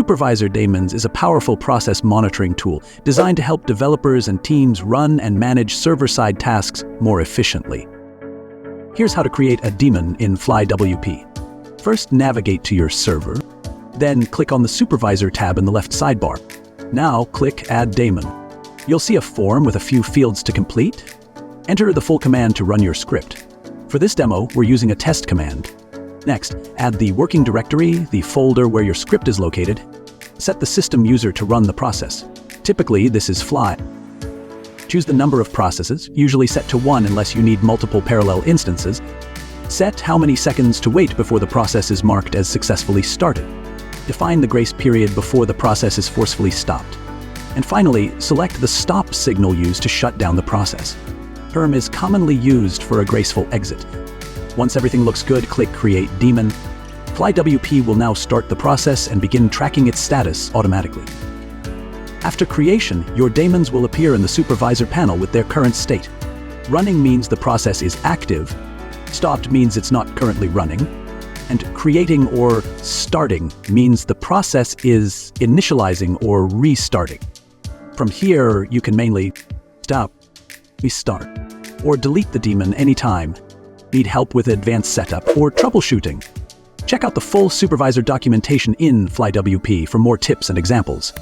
Supervisor Daemons is a powerful process monitoring tool designed to help developers and teams run and manage server-side tasks more efficiently. Here's how to create a daemon in FlyWP. First, navigate to your server. Then click on the Supervisor tab in the left sidebar. Now click Add Daemon. You'll see a form with a few fields to complete. Enter the full command to run your script. For this demo, we're using a test command. Next, add the working directory, the folder where your script is located. Set the system user to run the process. Typically, this is Fly. Choose the number of processes, usually set to 1 unless you need multiple parallel instances. Set how many seconds to wait before the process is marked as successfully started. Define the grace period before the process is forcefully stopped. And finally, select the stop signal used to shut down the process. Term is commonly used for a graceful exit. Once everything looks good, click Create Daemon. FlyWP will now start the process and begin tracking its status automatically. After creation, your daemons will appear in the Supervisor panel with their current state. Running means the process is active. Stopped means it's not currently running. And creating or starting means the process is initializing or restarting. From here, you can mainly stop, restart, or delete the daemon anytime. Need help with advanced setup or troubleshooting? Check out the full Supervisor documentation in FlyWP for more tips and examples.